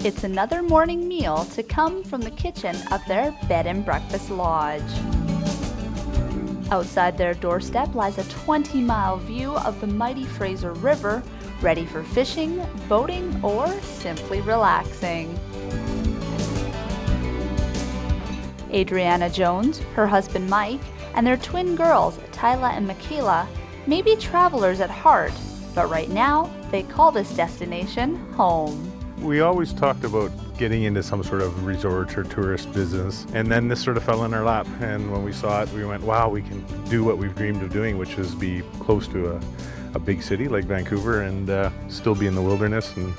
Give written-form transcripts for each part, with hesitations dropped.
It's another morning meal to come from the kitchen of their bed and breakfast lodge. Outside their doorstep lies a 20-mile view of the mighty Fraser River, ready for fishing, boating, or simply relaxing. Adriana Jones, her husband Mike, and their twin girls, Tyla and Michaela, may be travelers at heart, but right now they call this destination home. We always talked about getting into some sort of resort or tourist business, and then this sort of fell in our lap, and when we saw it we went, wow, we can do what we've dreamed of doing, which is be close to a big city like Vancouver and still be in the wilderness and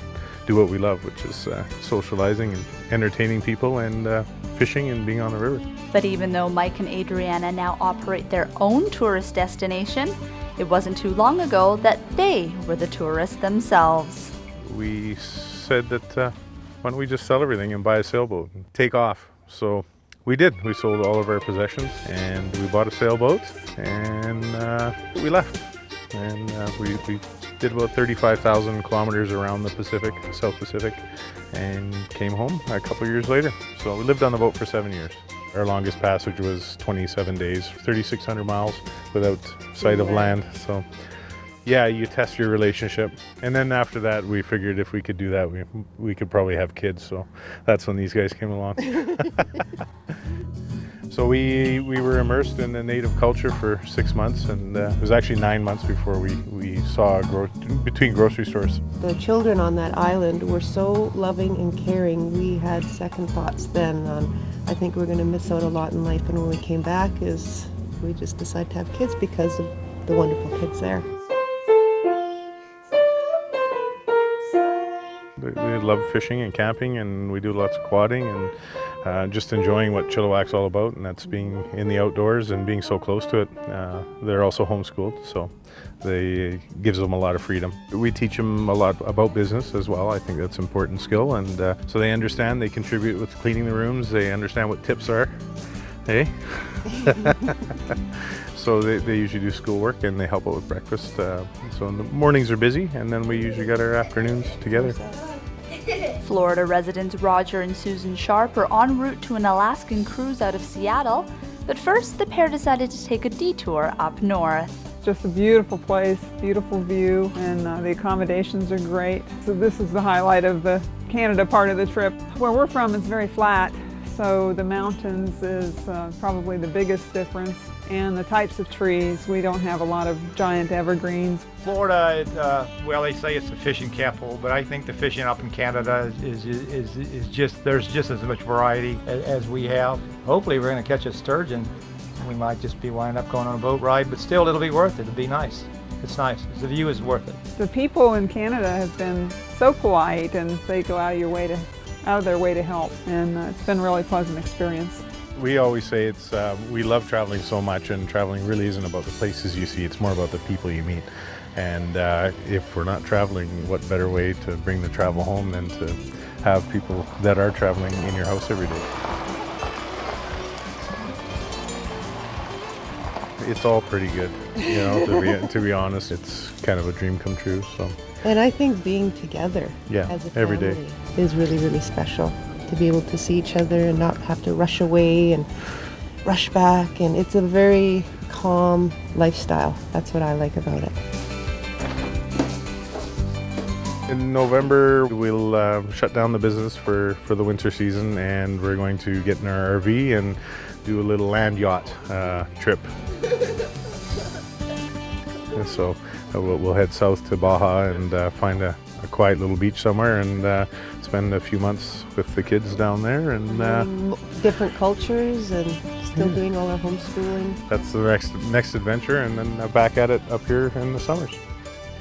do what we love, which is socializing and entertaining people and fishing and being on the river. But even though Mike and Adriana now operate their own tourist destination, it wasn't too long ago that they were the tourists themselves. We said that why don't we just sell everything and buy a sailboat and take off. So we did. We sold all of our possessions and we bought a sailboat and we left. And we did about 35,000 kilometers around the Pacific, South Pacific, and came home a couple years later. So we lived on the boat for 7 years. Our longest passage was 27 days, 3,600 miles without sight of land. So yeah, you test your relationship. And then after that, we figured if we could do that, we could probably have kids. So that's when these guys came along. So we were immersed in the native culture for 6 months, and it was actually 9 months before we saw growth between grocery stores. The children on that island were so loving and caring. We had second thoughts then on, I think we're going to miss out a lot in life, and when we came back we just decided to have kids because of the wonderful kids there. We love fishing and camping, and we do lots of quadding and just enjoying what Chilliwack's all about, and that's being in the outdoors and being so close to it. They're also homeschooled, so it gives them a lot of freedom. We teach them a lot about business as well. I think that's an important skill, and so they understand, they contribute with cleaning the rooms, they understand what tips are. Hey? So they usually do schoolwork and they help out with breakfast. So the mornings are busy, and then we usually got our afternoons together. Florida residents Roger and Susan Sharp are en route to an Alaskan cruise out of Seattle, but first the pair decided to take a detour up north. Just a beautiful place, beautiful view, and the accommodations are great. So this is the highlight of the Canada part of the trip. Where we're from is very flat, so the mountains is probably the biggest difference, and the types of trees. We don't have a lot of giant evergreens. Florida, well, they say it's the fishing capital, but I think the fishing up in Canada is just, there's just as much variety as we have. Hopefully we're going to catch a sturgeon. We might just be winding up going on a boat ride, but still it'll be worth it. It'll be nice. It's nice. The view is worth it. The people in Canada have been so polite, and they go out of their way to help, and it's been a really pleasant experience. We always say we love traveling so much, and traveling really isn't about the places you see, it's more about the people you meet. And if we're not traveling, what better way to bring the travel home than to have people that are traveling in your house every day. It's all pretty good, you know, to be honest. It's kind of a dream come true. So. And I think being together as a family every day is really, really special. To be able to see each other and not have to rush away and rush back, and it's a very calm lifestyle. That's what I like about it. In November, we'll shut down the business for the winter season, and we're going to get in our RV and do a little land yacht trip. And so we'll head south to Baja and find a quiet little beach somewhere and spend a few months with the kids down there. And different cultures and still doing all our homeschooling. That's the next adventure, and then back at it up here in the summers.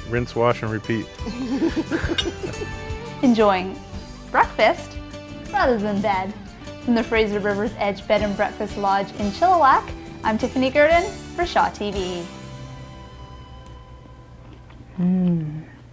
Rinse, wash, and repeat. Enjoying breakfast rather than bed. From the Fraser River's Edge Bed and Breakfast Lodge in Chilliwack, I'm Tiffany Gurdon for Shaw TV.